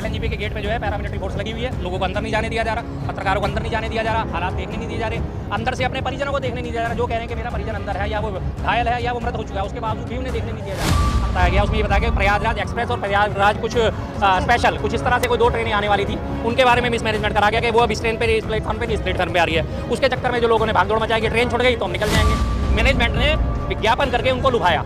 एलएनजीपी के गेट पे जो है पैरामिलिट्री फोर्स लगी हुई है, लोगों को अंदर नहीं जाने दिया जा रहा, पत्रकारों को अंदर नहीं जाने दिया जा रहा, हालात देखने नहीं दिए जा रहे, अंदर से अपने परिजनों को देखने नहीं दिया जा रहा। जो कह रहे हैं कि मेरा परिजन अंदर है या वो घायल है या वो मृत हो चुका है, उसके बावजूद भी उन्हें देखने नहीं दिया जा रहा। बताया गया उसमें ये बताया कि प्रयागराज एक्सप्रेस और प्रयागराज कुछ स्पेशल कुछ इस तरह से कोई 2 ट्रेनें आने वाली थी, उनके बारे में मिसमैनेजमेंट करा गया कि वो अब इस ट्रेन पर इस प्लेटफॉर्म पर इस प्लेटफॉर्म पर आ रही है। उसके चक्कर में जो लोगों ने भागदौड़ मचाई कि ट्रेन छूट गई तो हम निकल जाएंगे। मैनेजमेंट ने विज्ञापन करके उनको लुभाया।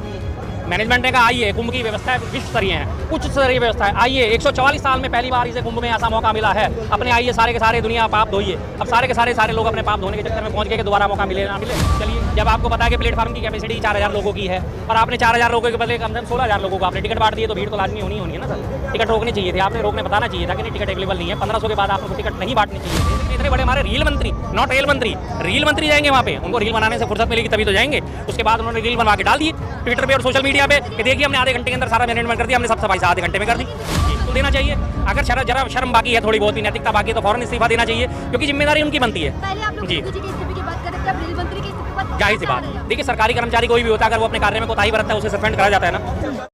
मैनेजमेंट ने कहा आइए कुंभ की व्यवस्था विश्व स्तरीय है, उच्च स्तरीय व्यवस्था है, आइए 144 साल में पहली बार इसे कुंभ में ऐसा मौका मिला है, अपने आइए सारे के सारे दुनिया पाप धोइए। अब सारे के सारे लोग अपने पाप धोने के चक्कर में पहुंच गए कि दोबारा मौका मिले ना मिले। चलिए, जब आपको पता है कि प्लेटफॉर्म की कैपेसिटी 4000 लोगों की है और आपने 4000 लोगों के बदले कम से कम 16000 लोगों को आपने टिकट बांट दिए, तो भीड़ तो लाजमी होनी है ना सर। टिकट रोकनी चाहिए थी, आपने रोकने बताना चाहिए था कि नहीं टिकट अवेलेबल नहीं है, 1500 के बाद आपको टिकट नहीं बांटनी चाहिए थी। इतने बड़े हमारे रील मंत्री, नॉट रेल मंत्री, रील मंत्री जाएंगे वहाँ पे, उनको रील बनाने से फुर्सत मिलेगी तभी तो जाएंगे। उसके बाद उन्होंने रील बनवा के डाल दिए ट्विटर पे और सोशल मीडिया पे कि देखिए हमने आधे घंटे के अंदर सारा मैनेजमेंट कर दिया, हमने सब सफाई आधे घंटे में कर दी। तो देना चाहिए, अगर जरा शर्म बाकी है, थोड़ी बहुत ही नैतिकता बाकी है तो फौरन इस्तीफा देना चाहिए, क्योंकि जिम्मेदारी उनकी बनती है। जी, जाहिर सी बात। देखिए, सरकारी कर्मचारी कोई भी होता है, अगर वो अपने कार्य में कोताही बरतता है उसे सस्पेंड करा जाता है ना।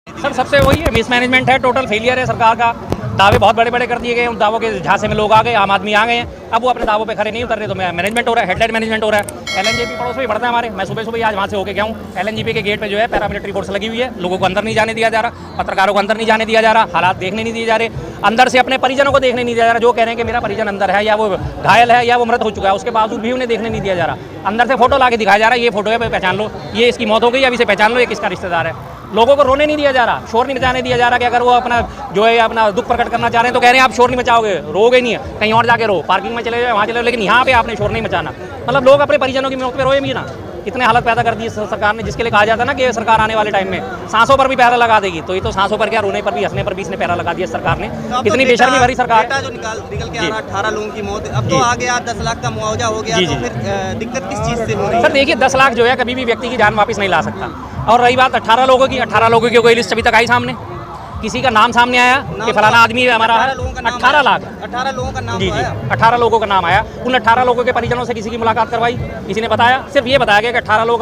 सर सबसे वही है, मिसमैनेजमेंट है, टोटल फेलियर है सरकार का। दावे बहुत बड़े बड़े कर दिए गए, उन दावों के झांसे में लोग आ गए, आम आदमी आ गए हैं, अब वो अपने दावों पे खड़े नहीं उतर रहे, तो मैनेजमेंट हो रहा है, हेडलाइन मैनेजमेंट हो रहा है। एलएनजीपी पड़ोस में ही बढ़ता है हमारे, मैं सुबह सुबह आज वहाँ से होकर गया हूँ। एलएनजीपी के गेट पे जो है पैरामिलिट्री फोर्स लगी हुई है, लोगों को अंदर नहीं जाने दिया जा रहा, पत्रकारों को अंदर नहीं जाने दिया जा रहा, हालात देखने नहीं दिए जा रहे, अंदर से अपने परिजनों को देखने नहीं दिया जा रहा। जो कह रहे हैं कि मेरा परिजन अंदर है या वो घायल है या वो मृत हो चुका है, उसके बावजूद भी उन्हें देखने नहीं दिया जा रहा। अंदर से फोटो ला के दिखाया जा रहा है, ये फोटो है, पहचान लो, ये इसकी मौत हो गई, अब इसे पहचान लो, ये किसका रिश्तेदार है। लोगों को रोने नहीं दिया जा रहा, शोर नहीं मचाने दिया जा रहा कि अगर वो अपना जो है अपना दुख प्रकट करना चाह रहे हैं तो कह रहे हैं आप शोर नहीं मचाओगे, रोगे नहीं है, कहीं और जाके रो, पार्किंग में चले जाओ, वहाँ चले जाओ, लेकिन यहाँ पे आपने शोर नहीं मचाना। मतलब लोग अपने परिजनों की मौत पे रोए भी ना, इतने हालत पैदा कर दी सरकार ने, जिसके लिए कहा जाता है ना कि सरकार आने वाले टाइम में सांसों पर भी पैरा लगा देगी, तो ये तो सांसों पर क्या, रोने पर भी हंसने पर भी इसने पैरा लगा दिया सरकार ने। इतनी बेशर्मी भरी सरकार जो निकल के आ रहा 18 लोगों की मौत, अब तो आ गया 10 लाख का मुआवजा हो गया, तो फिर दिक्कत किस चीज़ से हो रही है? सर देखिए, 10 लाख जो है कभी भी व्यक्ति की जान वापस नहीं ला सकता। और रही बात 18 लोगों की, 18 लोगों की कोई लिस्ट अभी तक आई सामने, किसी का नाम सामने आया कि फलाना आदमी हमारा है? 18 लाख, 18 लोगों का नाम, जी 18 लोगों का नाम आया। उन 18 लोगों के परिजनों से किसी की मुलाकात करवाई, किसी ने बताया? सिर्फ ये बताया गया कि 18 लोग।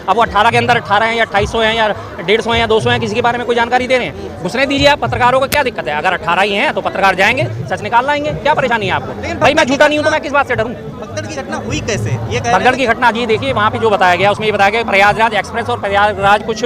अब वो 18 के अंदर 18 हैं या 250 हैं या 150 हैं या 200 हैं, किसी के बारे में कोई जानकारी दे रहे हैं? घुसने दीजिए आप, पत्रकारों को क्या दिक्कत है? अगर 18 ही हैं तो पत्रकार जाएंगे, सच निकाल लाएंगे, क्या परेशानी है आपको? भाई मैं झूठा नहीं हूँ तो मैं किस बात से डरूँ? भगदड़ की घटना हुई कैसे? ये भगदड़ की घटना जी देखिए, वहाँ पे जो बताया गया उसमें ये बताया गया प्रयागराज एक्सप्रेस और प्रयागराज कुछ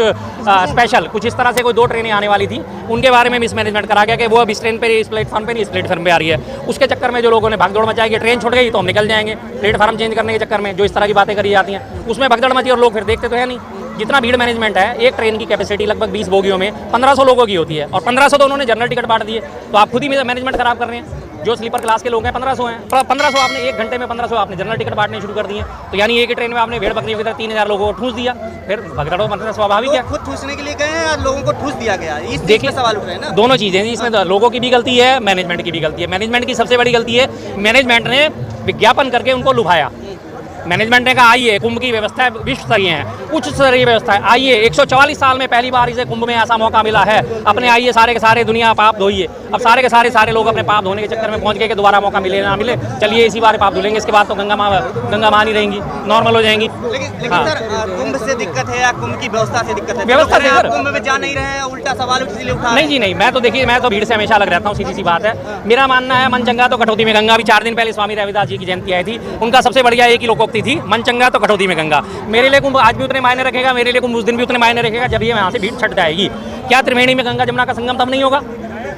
स्पेशल कुछ इस तरह से कोई 2 ट्रेनें आने वाली थी, उनके बारे में मिसमैनेजमेंट करा गया कि वो अब इस ट्रेन पे इस प्लेटफॉर्म पे इस प्लेटफॉर्म पे आ रही है। उसके चक्कर में जो लोगों ने भागदौड़ मचाई कि ट्रेन छूट गई तो हम निकल जाएंगे, प्लेटफॉर्म चेंज करने के चक्कर में जो इस तरह की बातें करी जाती हैं, उसमें भगदड़ मची और लोग फिर देखते तो है नहीं। जितना भीड़ मैनेजमेंट है, एक ट्रेन की कैपेसिटी लगभग 20 बोगियों में 1500 लोगों की होती है और 1500 तो उन्होंने जनरल टिकट बांट दिए, तो आप खुद ही मैनेजमेंट खराब कर रहे हैं। जो स्लीपर क्लास के लोग हैं 1500 हैं, 1500 आपने एक घंटे में 1500 आपने जनरल टिकट बांटने शुरू कर दिए, तो यानी एक ही ट्रेन में आपने भेड़ बकरियों की तरह 3000 लोगों को ठूस दिया। फिर भगदड़ मतलब स्वाभाविक है, खुद ठूसने के लिए गए हैं या लोगों को ठूस दिया गया? इस देखिए सवाल उठ रहे हैं ना, दोनों चीज़ें, इसमें लोगों की भी गलती है, मैनेजमेंट की भी गलती है। मैनेजमेंट की सबसे बड़ी गलती है, मैनेजमेंट ने विज्ञापन करके उनको लुभाया। मैनेजमेंट ने कहा आइए कुंभ की व्यवस्था विश्व स्तरीय है, उच्च स्तरीय व्यवस्था है, आइए 144 साल में पहली बार इसे कुंभ में ऐसा मौका मिला है, अपने आइए सारे के सारे दुनिया पाप धोइए। अब सारे के सारे लोग अपने पाप धोने के चक्कर में पहुंच गए कि दोबारा मौका मिले ना मिले, चलिए इसी बार पाप धुलेंगे, इसके बाद तो गंगा माँ नहीं रहेंगी, नॉर्मल हो जाएंगी। लेकिन सर कुंभ से दिक्कत है या कुंभ की व्यवस्था से दिक्कत है? व्यवस्था से कुंभ में जा नहीं रहे हैं, उल्टा सवाल इसलिए उठा? नहीं जी नहीं, मैं तो देखिए, मैं तो भीड़ से हमेशा अलग रहता हूँ, सीधी सी बात है। मेरा मानना है मन चंगा तो कटौती में गंगा। अभी 4 दिन पहले स्वामी रविदास जी की जयंती आई थी, उनका सबसे बढ़िया एक ही लोकोक्ति थी, मन चंगा तो कटौती में गंगा। मेरे लिए कुंभ आज भी उतने मायने रखेगा, मेरे लिए कुंभ उस दिन भी उतने मायने रखेगा जब ये यहाँ से भीड़ छट जाएगी। क्या त्रिवेणी में गंगा जमुना का संगम तब नहीं होगा?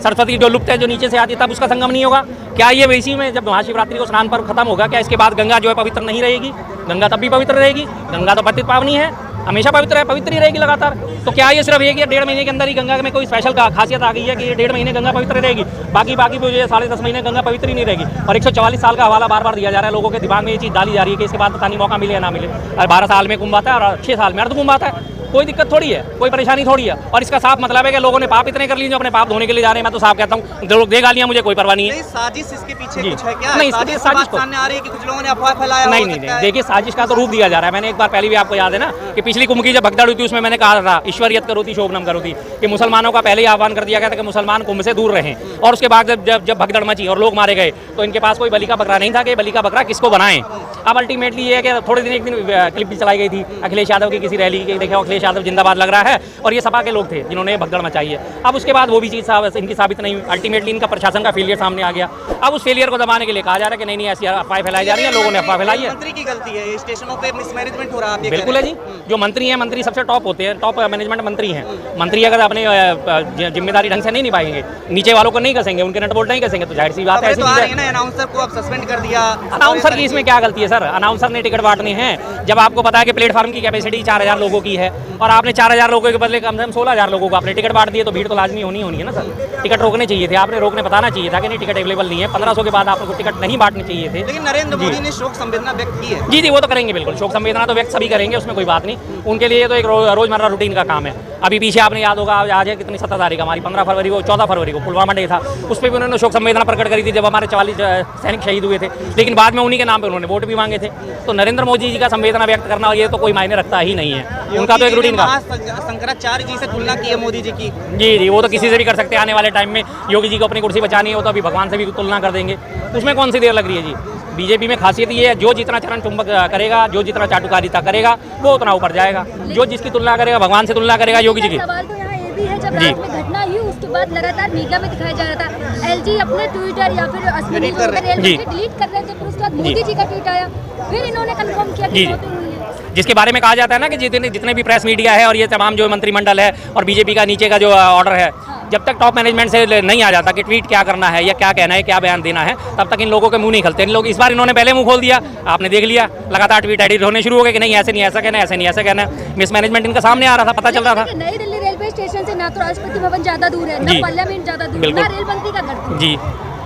सरस्वती जो लुप्त है, जो नीचे से आती है, तब उसका संगम नहीं होगा? क्या ये वैसी में जब महाशिवरात्रि को स्नान पर्व खत्म होगा, क्या इसके बाद गंगा जो है पवित्र नहीं रहेगी? गंगा तब भी पवित्र रहेगी। गंगा तो पतित पावनी है, हमेशा पवित्र है, पवित्र ही रहेगी लगातार। तो क्या ये सिर्फ 1 या 1.5 महीने के अंदर ही गंगा में कोई स्पेशल खासियत आ गई है कि ये 1.5 महीने गंगा पवित्र रहेगी, बाकी जो है 10.5 महीने गंगा पवित्र ही नहीं रहेगी? और 144 साल का हवाला बार बार दिया जा रहा है, लोगों के दिमाग में ये चीज़ डाली जा रही है कि इसके बाद पता नहीं मौका मिले या ना मिले। और 12 साल में कुंभ आता है और 6 साल में अर्ध कुंभ आता है, कोई दिक्कत थोड़ी है, कोई परेशानी थोड़ी है। और इसका साफ मतलब है कि लोगों ने पाप इतने कर लिए जो अपने पाप धोने के लिए जा रहे हैं। मैं तो साफ कहता हूँ, जो लोग दे गालियाँ मुझे कोई परवाह नहीं है। साजिश इसके पीछे कुछ है क्या? नहीं, साजिश सामने आ रही है कि कुछ लोगों ने अफवाह फैलाया? नहीं, देखिए साजिश का तो रूप दिया जा रहा है। मैंने एक बार पहले भी, आपको याद है ना कि पिछली कुंभ की जब भगदड़ हुई थी, उसमें मैंने कहा था ईश्वरियत करोति शोभनम करोति, कि मुसलमानों का पहले ही आह्वान कर दिया गया था कि मुसलमान कुंभ से दूर रहें। और उसके बाद जब भगदड़ मची और लोग मारे गए तो इनके पास कोई बलि का बकरा नहीं था कि बलि का बकरा किसको बनाएं। अब अल्टीमेटली ये है कि थोड़े दिन एक दिन क्लिप भी चलाई गई थी अखिलेश यादव की किसी रैली की, देखो अखिलेश यादव जिंदाबाद लग रहा है, और ये सपा के लोग थे जिन्होंने भगदड़ मचाई है। अब उसके बाद वो भी चीज़ इनकी साबित नहीं हुई, अल्टीमेटली इनका प्रशासन का फेलियर सामने आ गया। अब उस फेलियर को दबाने के लिए कहा जा रहा है कि नहीं ऐसी अफवाह फैलाई जा रही है, लोगों ने अफवाह फैलाई है। मंत्री की गलती है, स्टेशनों पे मिसमैनेजमेंट हो रहा है। बिल्कुल है जी, जो मंत्री हैं, मंत्री सबसे टॉप होते हैं, टॉप मैनेजमेंट मंत्री हैं। मंत्री अगर अपने जिम्मेदारी ढंग से नहीं निभाएंगे, नीचे वालों को नहीं कसेंगे, उनके नट बोल्ट नहीं कसेंगे, तो जाहिर सी बात है। अनाउंसर को अब सस्पेंड कर दिया। अनाउंसर की इसमें क्या गलती है सर? अनाउंसर ने टिकट बांटने हैं। जब आपको पता है कि प्लेटफॉर्म की कैपेसिटी 4000 लोगों की है और आपने 4000 लोगों के बदले कम से कम 16000 लोगों को आपने टिकट बांट दिए, तो भीड़ तो लाजमी होनी है ना सर। टिकट रोकने चाहिए थे, आपने रोकने बताना चाहिए था कि नहीं टिकट अवेलेबल नहीं है। 1500 के बाद आपको टिकट नहीं बांटने चाहिए थे। लेकिन नरेंद्र मोदी ने शोक संवेदना व्यक्त की है। जी वो तो करेंगे, बिल्कुल शोक संवेदना तो व्यक्त सभी करेंगे, उसमें कोई बात नहीं। उनके लिए तो एक रोजमर्रा रूटीन का काम है। अभी पीछे आपने याद होगा, आज है कितनी 17 तारीख हमारी, 15 फरवरी को 14 फरवरी को पुलवामा डे था, उस पर भी उन्होंने शोक संवेदना प्रकट करी थी जब हमारे 44 सैनिक शहीद हुए थे। लेकिन बाद में उन्हीं के नाम पे उन्होंने वोट भी मांगे थे। तो नरेंद्र मोदी जी का संवेदना व्यक्त करना ये तो कोई मायने रखता ही नहीं है, उनका तो एक रूटीन का। शंकराचार्य जी से तुलना की है मोदी जी की। जी वो तो किसी से भी कर सकते हैं। आने वाले टाइम में योगी जी को अपनी कुर्सी बचानी है, वो तो अभी भगवान से भी तुलना कर देंगे, उसमें कौन सी देर लग रही है जी। बीजेपी में खासियत ये है, जो जितना चरण चुंबक करेगा, जो जितना चाटुकारिता करेगा, वो उतना ऊपर जाएगा। जो जिसकी तुलना करेगा, भगवान से तुलना करेगा, योगी जी की। सवाल तो यहाँ ये भी है, जब रात में घटना हुई उसके बाद लगातार मीडिया में दिखाया जा रहा था एलजी अपने ट्विटर या फिर डिलीट कर रहे थे, फिर उसके बाद मोदी जी का ट्वीट आया, फिर इन्होंने कंफर्म किया कि मौत हुई है। जिसके बारे में कहा जाता है ना कि जितने भी प्रेस मीडिया है और ये तमाम जो मंत्रिमंडल है और बीजेपी का नीचे का जो ऑर्डर है, जब तक टॉप मैनेजमेंट से नहीं आ जाता कि ट्वीट क्या करना है या क्या कहना है, क्या बयान देना है, तब तक इन लोगों के मुंह नहीं खलते। इन लोग इस बार इन्होंने पहले मुंह खोल दिया, आपने देख लिया, लगातार ट्वीट एडिट होने शुरू हो गए कि नहीं ऐसे नहीं ऐसा कहना है, ऐसे नहीं ऐसा कहना है। मिसमैनेजमेंट इनका सामने आ रहा था, पता चल रहा था। नई दिल्ली रेलवे स्टेशन से ना तो राष्ट्रपति भवन ज्यादा दूर है, ना पार्लियामेंट ज्यादा दूर है, ना रेल मंत्री का घर जी।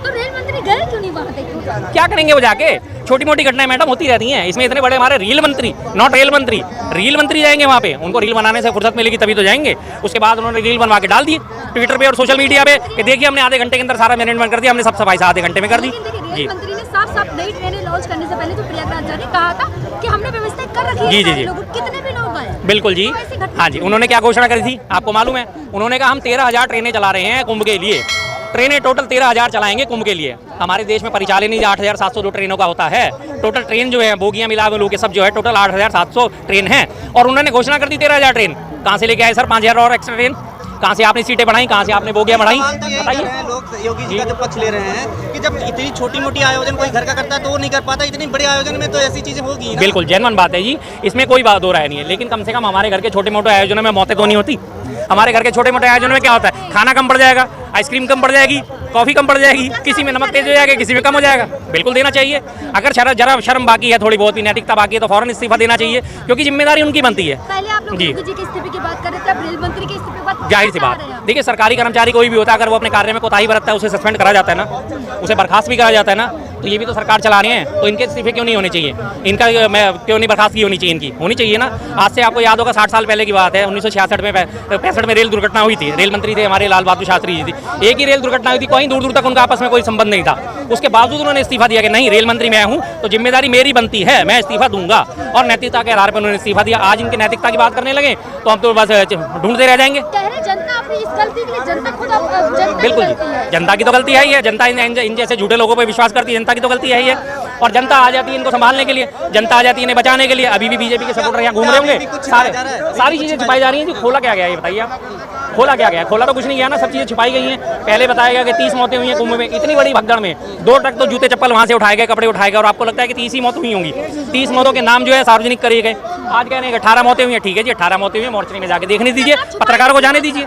तो रेल मंत्री गए क्यों नहीं वहाँ तक? क्या करेंगे वो जाके? छोटी मोटी घटनाएं मैडम होती रहती हैं, इसमें इतने बड़े हमारे रेल मंत्री, नॉट रेल मंत्री, रेल मंत्री जाएंगे वहाँ पे, उनको रील बनाने से फुर्सत मिलेगी तभी तो जाएंगे। उसके बाद उन्होंने रील बनवा के डाल दी ट्विटर पे और सोशल मीडिया पे कि देखिए हमने आधे घंटे के अंदर सारा मैनेजमेंट कर दिया, हमने सब सफाई आधे घंटे में कर दी। रेल मंत्री ने साफ नई ट्रेनें लॉन्च करने से पहले तो प्रयागराज जाने कहा था कि हमने व्यवस्था कर रखी है। जी कितने भी लोग आए? बिल्कुल जी, हाँ जी। उन्होंने क्या घोषणा करी थी आपको मालूम है? उन्होंने कहा हम 13,000 ट्रेनें चला रहे हैं कुंभ के लिए, ट्रेनें टोटल 13,000 चलाएंगे कुंभ के लिए। हमारे देश में परिचालन ही 8,702 ट्रेनों का होता है। टोटल ट्रेन जो है बोगियां मिला के सब जो है टोटल 8,700 ट्रेन है, और उन्होंने घोषणा कर दी 13,000 ट्रेन। कहाँ से लेके आए सर 5,000 और एक्स्ट्रा ट्रेन? कहाँ से आपने सीटें बढ़ाई, कहाँ से आपने बोगियां बढ़ाई? बताइए। लोग योगी जी का जो पक्ष ले रहे हैं कि जब इतनी छोटी मोटी आयोजन कोई घर का करता है तो वो नहीं कर पाता, इतनी बड़े आयोजन में तो ऐसी चीजें होगी। बिल्कुल जेन्युइन बात है जी, इसमें कोई बात हो रहा नहीं है। लेकिन कम से कम हमारे घर के छोटे मोटे आयोजनों में मौतें तो नहीं होती। हमारे घर के छोटे मोटे आयोजनों में क्या होता है, खाना कम पड़ जाएगा, आइसक्रीम कम पड़ जाएगी, कॉफी कम पड़ जाएगी, किसी में नमक तेज हो जाएगा, किसी में कम हो जाएगा। बिल्कुल देना चाहिए। अगर जरा शर्म बाकी है, थोड़ी बहुत भी नैतिकता बाकी है तो फौरन इस्तीफा देना चाहिए, क्योंकि जिम्मेदारी उनकी बनती है। पहले आप लोग योगी जी के इस्तीफे की बात कर रहे थे, अब रेल मंत्री के इस्तीफे की बात। जाहिर सी बात, देखिए सरकारी कर्मचारी कोई भी होता है, अगर वो अपने कार्य में कोताही बरतता है उसे सस्पेंड करा जाता है ना, उसे बर्खास्त भी करा जाता है ना। तो ये भी तो सरकार चला रहे हैं, तो इनके इस्तीफे क्यों नहीं होने चाहिए? इनका क्यों नहीं बर्खास्तगी होनी चाहिए? इनकी होनी चाहिए ना। आज से आपको याद होगा 60 साल पहले की बात है, 1966 में 65 में रेल दुर्घटना हुई थी। रेल मंत्री थे हमारे लाल बहादुर शास्त्री जी थी। एक ही रेल दुर्घटना हुई थी, कहीं दूर दूर तक उनका आपस में कोई संबंध नहीं था। उसके बावजूद उन्होंने इस्तीफा दिया कि नहीं रेल मंत्री मैं हूँ तो जिम्मेदारी मेरी बनती है, मैं इस्तीफा दूंगा, और नैतिकता के आधार पर उन्होंने इस्तीफा दिया। आज इनकी नैतिकता की बात करने लगे तो हम तो बस ढूंढते रह जाएंगे। जनता अपनी इस गलती के लिए जनता खुद बिल्कुल जनता की तो गलती है ही है। जनता इन जैसे झूठे लोगों पर विश्वास करती है, जनता की तो गलती है ही है। और जनता आ जाती है इनको संभालने के लिए, जनता आ जाती है इन्हें बचाने के लिए। अभी भी बीजेपी के सपोर्टर यहाँ घूम रहे होंगे, सारी चीजें छुपाई जा रही हैं। खोला क्या गया ये बताइए आप? खोला क्या गया? खोला तो कुछ नहीं गया ना, सब चीजें छुपाई गई हैं। पहले बताया गया कि 30 मौतें हुई हैं कुंभ में, इतनी बड़ी भगदड़ में 2 ट्रक तो जूते चप्पल वहाँ से उठाए गए, कपड़े उठाए गए, और आपको लगता है कि 30 ही मौत हुई होंगी। 30 मौतों के नाम जो है सार्वजनिक करे गए। आज कह रहे हैं 18 मौतें हुई हैं। ठीक है जी, 18 मौतें हुई हैं, मोर्चरी में जाके देखने दीजिए, पत्रकारों को जाने दीजिए।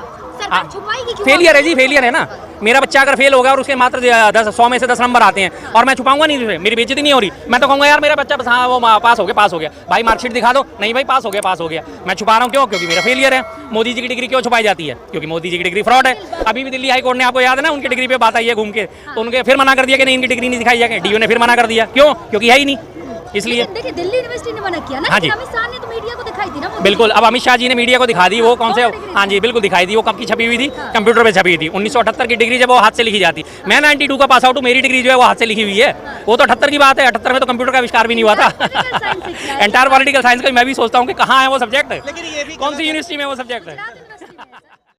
फेलियर है जी, फेलियर है ना। मेरा बच्चा अगर फेल होगा और उसके मात्र 100 में से 10 नंबर आते हैं और मैं छुपाऊंगा नहीं, मेरी बेइज्जती नहीं हो रही, मैं तो कहूँगा यार मेरा बच्चा बस हाँ वो पास हो गया भाई, मार्कशीट दिखा दो, नहीं भाई पास हो गया। मैं छुपा रहा हूँ क्यों? क्योंकि मेरा फेलियर है। मोदी जी की डिग्री क्यों छुपाई जाती है? क्योंकि मोदी जी की डिग्री फ्रॉड है। अभी भी दिल्ली हाई कोर्ट ने, आपको याद है ना, उनकी डिग्री पे बात आई है घूम के, तो उनके फिर मना कर दिया कि नहीं इनकी डिग्री नहीं दिखाई जाएगी। डीओ ने फिर मना कर दिया, क्यों? क्योंकि है ही नहीं, इसलिए। देखिए दिल्ली यूनिवर्सिटी ने मना किया ना, हाँ जी, अमित शाह ने तो मीडिया को दिखाई थी ना। बिल्कुल, अब अमित शाह जी ने मीडिया को दिखा दी। वो कौन से? हाँ जी बिल्कुल दिखाई दी। वो कब की छपी हुई थी? कंप्यूटर पे छपी हुई थी। 1978 की डिग्री जब वो हाथ से लिखी जाती, मैं 92 का पास आउट हूँ, मेरी डिग्री जो है वो हाथ से लिखी हुई है। वो तो 78 की बात है, 78 में तो कंप्यूटर का आविष्कार भी नहीं हुआ था। एंटायर पॉलिटिकल साइंस का मैं भी सोचता हूँ कि कहाँ है वो सब्जेक्ट, कौन सी यूनिवर्सिटी में वो सब्जेक्ट है।